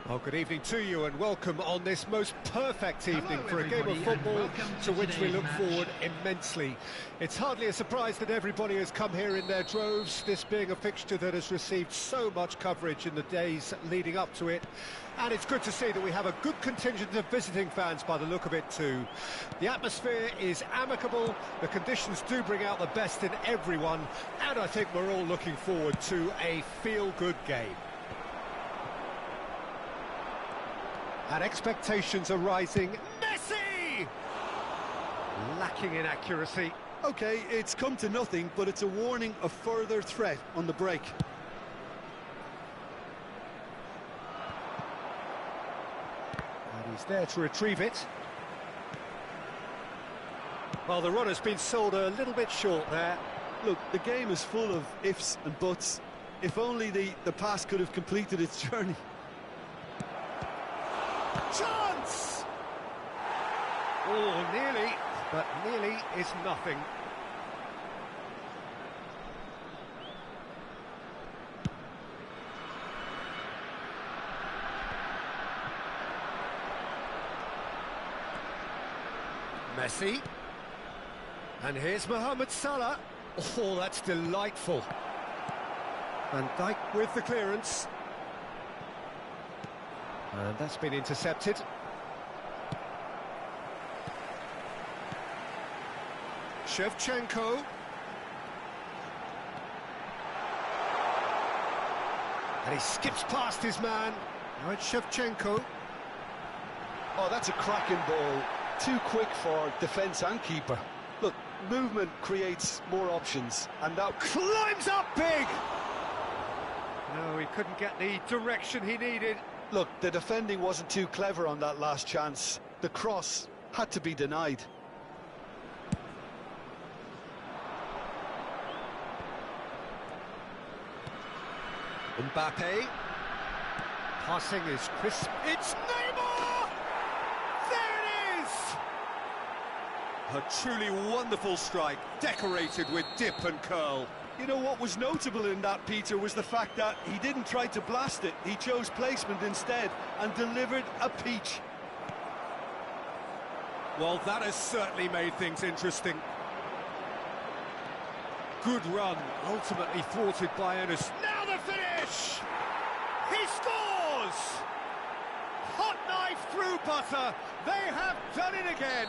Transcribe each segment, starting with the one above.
Well, good evening to you and welcome on this most perfect evening for a game of football to which we look forward immensely. It's hardly a surprise that everybody has come here in their droves, this being a fixture that has received so much coverage in the days leading up to it. And it's good to see that we have a good contingent of visiting fans by the look of it too. The atmosphere is amicable, the conditions do bring out the best in everyone, and I think we're all looking forward to a feel-good game. And expectations are rising. Messi! Lacking in accuracy. OK, it's come to nothing, but it's a warning of further threat on the break. And he's there to retrieve it. Well, the run has been sold a little bit short there. Look, the game is full of ifs and buts. If only the pass could have completed its journey. Chance! Oh, nearly, but nearly is nothing. Messi. And here's Mohamed Salah. Oh, that's delightful. Van Dijk with the clearance. And that's been intercepted. Shevchenko. And he skips past his man. Now it's Shevchenko. Oh, that's a cracking ball. Too quick for defence and keeper. Look, movement creates more options, and that climbs up big! No, he couldn't get the direction he needed. Look, the defending wasn't too clever on that last chance. The cross had to be denied. Mbappe. Passing is crisp. It's Neymar! There it is! A truly wonderful strike, decorated with dip and curl. You know what was notable in that, Peter, was the fact that he didn't try to blast it. He chose placement instead and delivered a peach. Well, that has certainly made things interesting. Good run, ultimately thwarted by Ernest. Now the finish! He scores! Hot knife through butter. They have done it again.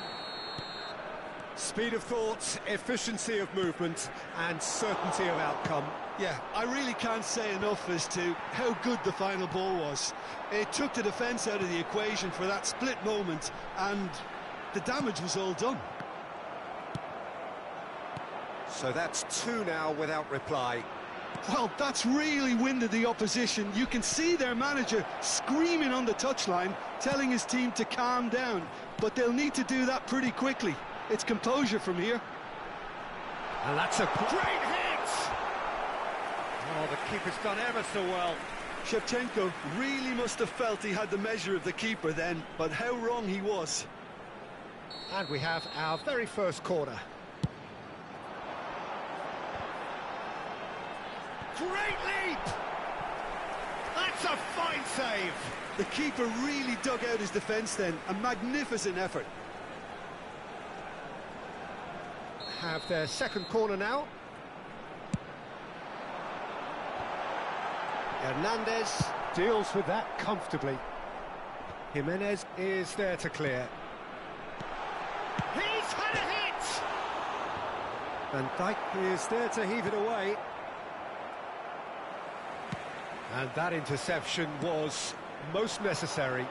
Speed of thought, efficiency of movement, and certainty of outcome. Yeah, I really can't say enough as to how good the final ball was. It took the defence out of the equation for that split moment, and the damage was all done. So that's two now without reply. Well, that's really winded the opposition. You can see their manager screaming on the touchline, telling his team to calm down, but they'll need to do that pretty quickly. It's composure from here. And that's a great hit! Oh, the keeper's done ever so well. Shevchenko really must have felt he had the measure of the keeper then, but how wrong he was. And we have our very first corner. Great leap! That's a fine save! The keeper really dug out his defence then, a magnificent effort. Have their second corner now. Hernandez deals with that comfortably. Jimenez is there to clear. He's had a hit! Van Dijk is there to heave it away. And that interception was most necessary.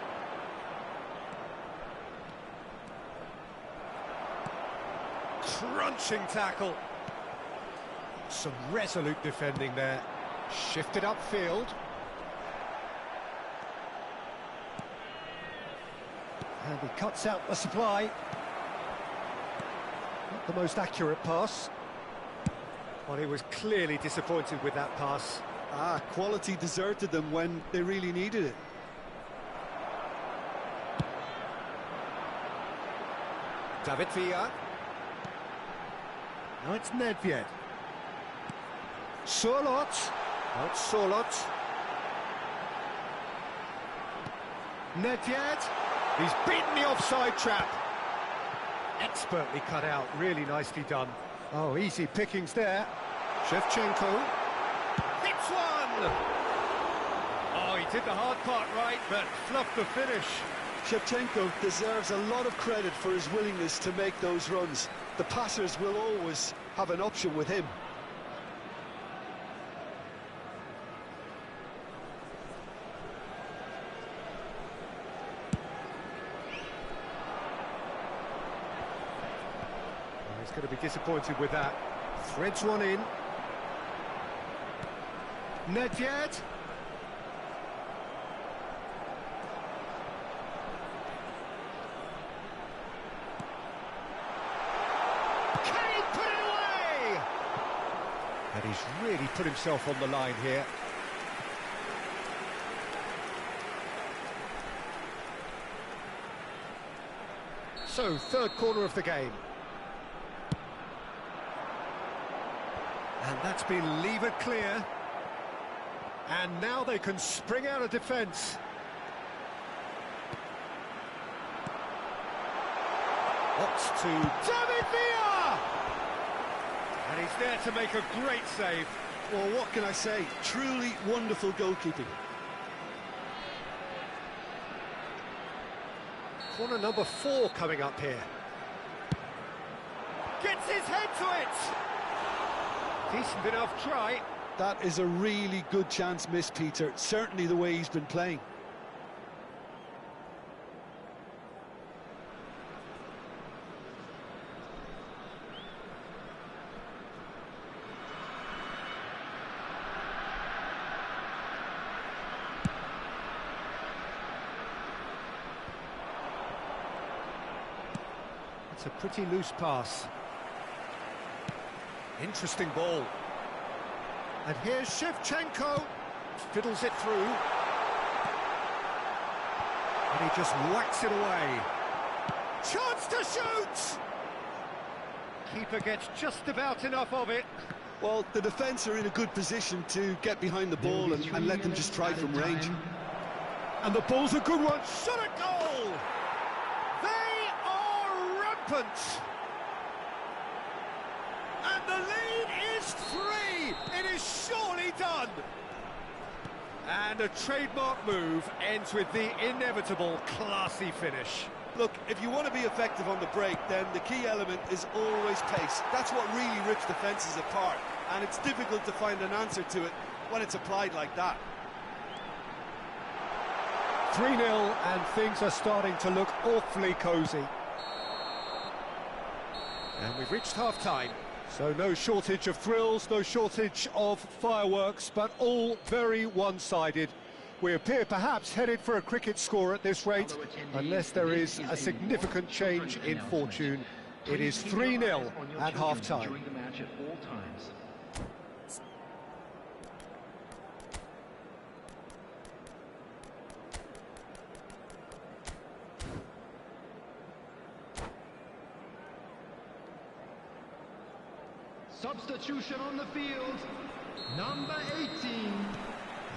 Crunching tackle. Some resolute defending there. Shifted upfield. And he cuts out the supply. Not the most accurate pass. Well, he was clearly disappointed with that pass. Quality deserted them when they really needed it. David Villa. Now it's Nedved. Sorloth. Out Sorloth. Nedved, he's beaten the offside trap. Expertly cut out, really nicely done. Oh, easy pickings there. Shevchenko hits one! Oh, he did the hard part right, but fluffed the finish. Shevchenko deserves a lot of credit for his willingness to make those runs. The passers will always have an option with him. He's going to be disappointed with that. Threads one in. Nedved. Can he put it away? And he's really put himself on the line here. So, third corner of the game. And that's been levered clear. And now they can spring out of defence. Opts to David Villa! And he's there to make a great save. Well, what can I say? Truly wonderful goalkeeping. Corner number 4 coming up here. Gets his head to it! Decent enough try. That is a really good chance missed, Peter. Certainly the way he's been playing. It's a pretty loose pass. Interesting ball. And here's Shevchenko. Fiddles it through. And he just whacks it away. Chance to shoot! Keeper gets just about enough of it. Well, the defence are in a good position to get behind the ball and let them just try from range. And the ball's a good one. Shot a goal! They are rampant! And the lead is 3! It is surely done! And a trademark move ends with the inevitable classy finish. Look, if you want to be effective on the break, then the key element is always pace. That's what really rips defences apart, and it's difficult to find an answer to it when it's applied like that. 3-0, and things are starting to look awfully cosy. And we've reached half-time. So no shortage of thrills, no shortage of fireworks, but all very one-sided. We appear perhaps headed for a cricket score at this rate, unless there is a significant change in fortune. It is 3-0 at half-time. Substitution on the field, number 18.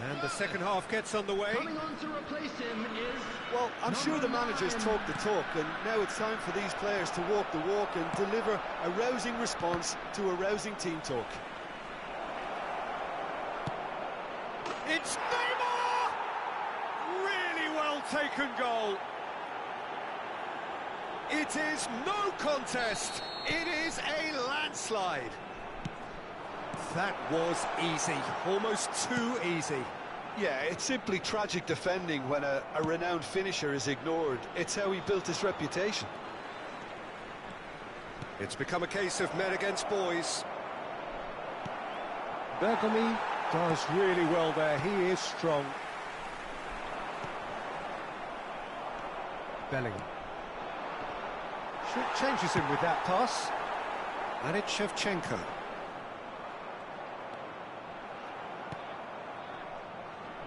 And the second half gets underway. Coming on to replace him is... Well, I'm sure the managers talk the talk, and now it's time for these players to walk the walk and deliver a rousing response to a rousing team talk. It's Neymar! Really well taken goal. It is no contest. It is a landslide. That was easy, almost too easy. Yeah, it's simply tragic defending when a renowned finisher is ignored. It's how he built his reputation. It's become a case of men against boys. Bergamy does really well there, he is strong. Bellingham. Changes him with that pass. And it's Shevchenko.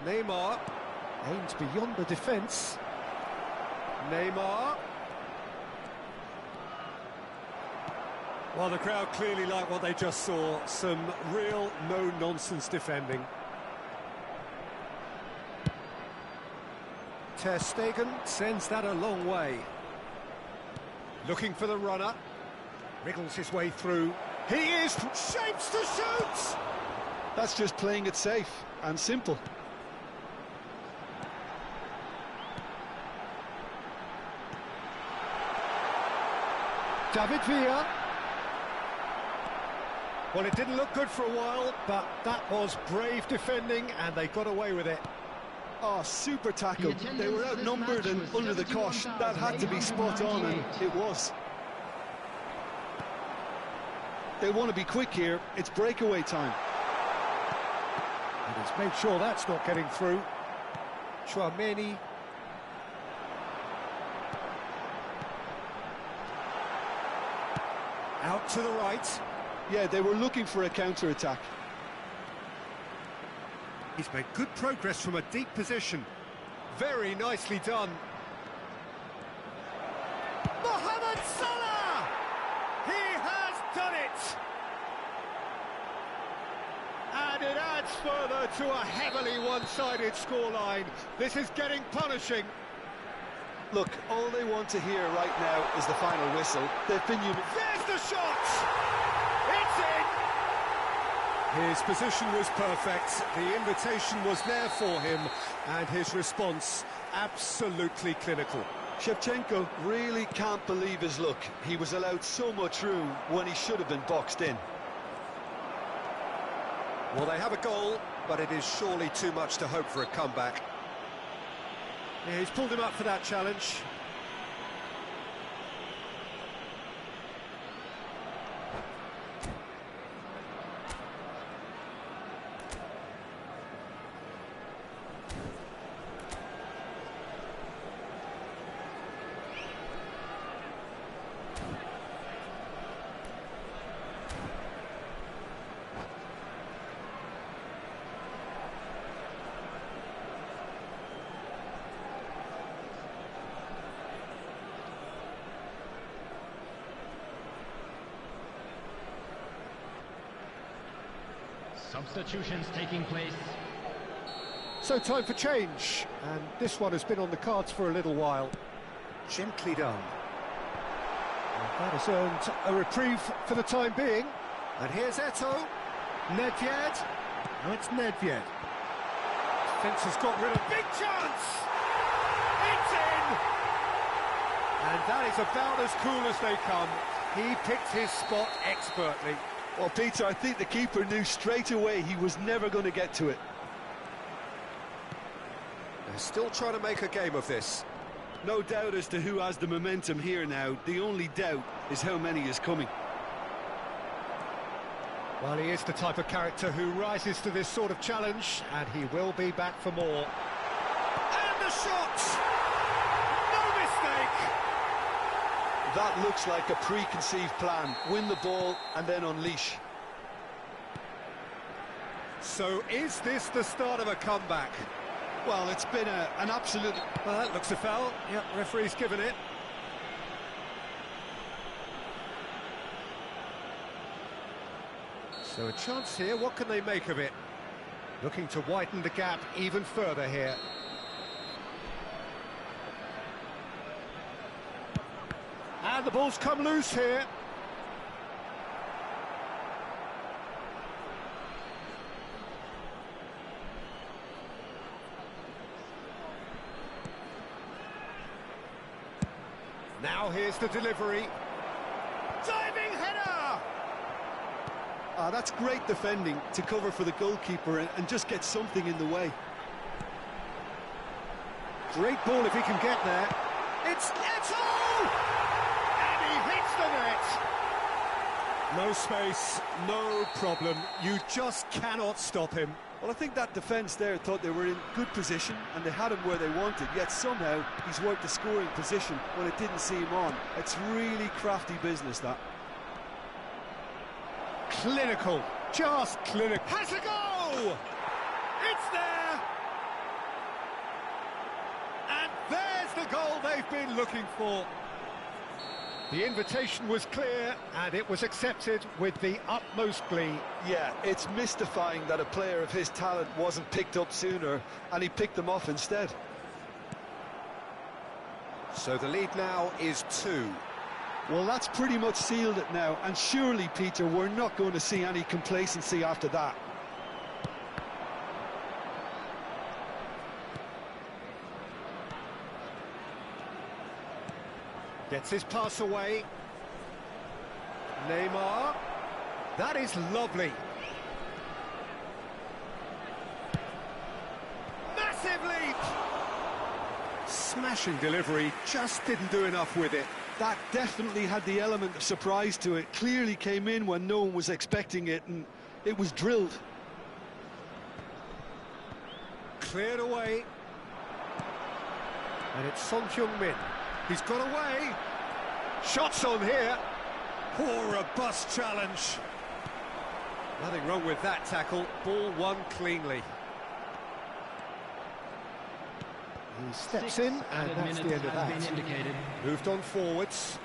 Neymar aims beyond the defence. Neymar. Well, the crowd clearly like what they just saw. Some real no-nonsense defending. Ter Stegen sends that a long way. Looking for the runner. Wriggles his way through. He is shapes to shoot! That's just playing it safe and simple. David Villa. Well, it didn't look good for a while, but that was brave defending, and they got away with it. Oh, super tackle. They were outnumbered and under the cosh. That had to be spot on, and it was. They want to be quick here. It's breakaway time. And he's made sure that's not getting through. Chouameni. Out to the right. Yeah, they were looking for a counter-attack. He's made good progress from a deep position. Very nicely done. Mohamed Salah! He has done it! And it adds further to a heavily one-sided scoreline. This is getting punishing. Look, all they want to hear right now is the final whistle. They've been There's the shot! It's in! His position was perfect, the invitation was there for him, and his response absolutely clinical. Shevchenko really can't believe his luck. He was allowed so much room when he should have been boxed in. Well, they have a goal, but it is surely too much to hope for a comeback. Yeah, he's pulled him up for that challenge. Substitutions taking place. So time for change, and this one has been on the cards for a little while. Gently done. And that has earned a reprieve for the time being. And here's Eto'o. Nedved. No, it's Nedved. Defence has got rid of... Big chance! It's in! And that is about as cool as they come. He picked his spot expertly. Well, Peter, I think the keeper knew straight away he was never going to get to it. They're still trying to make a game of this. No doubt as to who has the momentum here now. The only doubt is how many is coming. Well, he is the type of character who rises to this sort of challenge, and he will be back for more. And the shot! No mistake! That looks like a preconceived plan. Win the ball and then unleash. So is this the start of a comeback? Well, it's been an absolute... Well, that looks a foul. Yep, referee's given it. So a chance here, what can they make of it? Looking to widen the gap even further here. And the ball's come loose here. Now here's the delivery. Diving header! That's great defending to cover for the goalkeeper and just get something in the way. Great ball if he can get there. It's Eto'o! And he hits the net. No space, no problem. You just cannot stop him. Well, I think that defence there thought they were in good position and they had him where they wanted, yet somehow he's worked the scoring position when it didn't see him on. It's really crafty business, that. Clinical, just clinical. Has a go! It's there! And there's the goal they've been looking for. The invitation was clear and it was accepted with the utmost glee. Yeah, it's mystifying that a player of his talent wasn't picked up sooner and he picked them off instead. So the lead now is 2. Well, that's pretty much sealed it now, and surely, Peter, we're not going to see any complacency after that. Gets his pass away. Neymar. That is lovely. Massive leap! Smashing delivery, just didn't do enough with it. That definitely had the element of surprise to it. Clearly came in when no one was expecting it, and it was drilled. Cleared away. And it's Son Heung-min. He's got away. Shots on here. Poor, robust challenge. Nothing wrong with that tackle. Ball won cleanly. He steps in, and that's the end of that. Moved on forwards.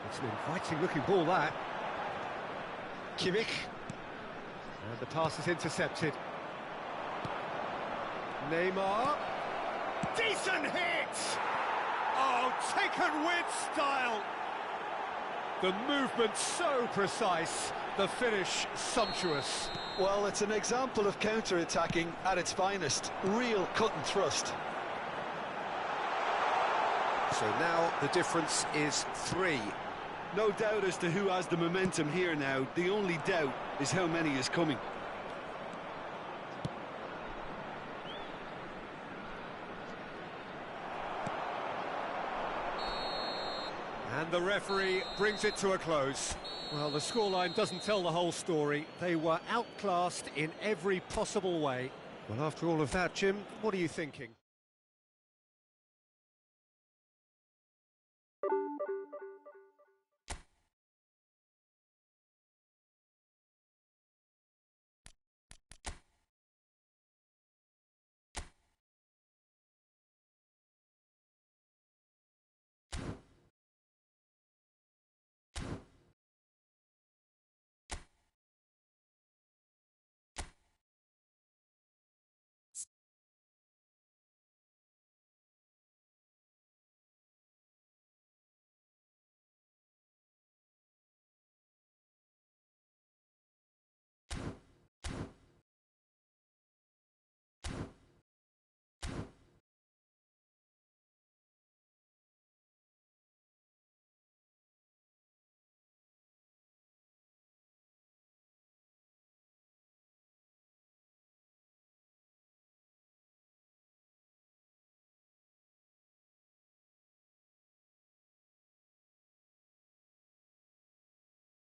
It's an inviting-looking ball, that. Kimmich. And the pass is intercepted. Neymar. Decent hit! Oh, taken with style! The movement so precise, the finish sumptuous. Well, it's an example of counter-attacking at its finest. Real cut and thrust. So now the difference is 3. No doubt as to who has the momentum here now. The only doubt is how many is coming. And the referee brings it to a close. Well, the scoreline doesn't tell the whole story. They were outclassed in every possible way. Well, after all of that, Jim, what are you thinking?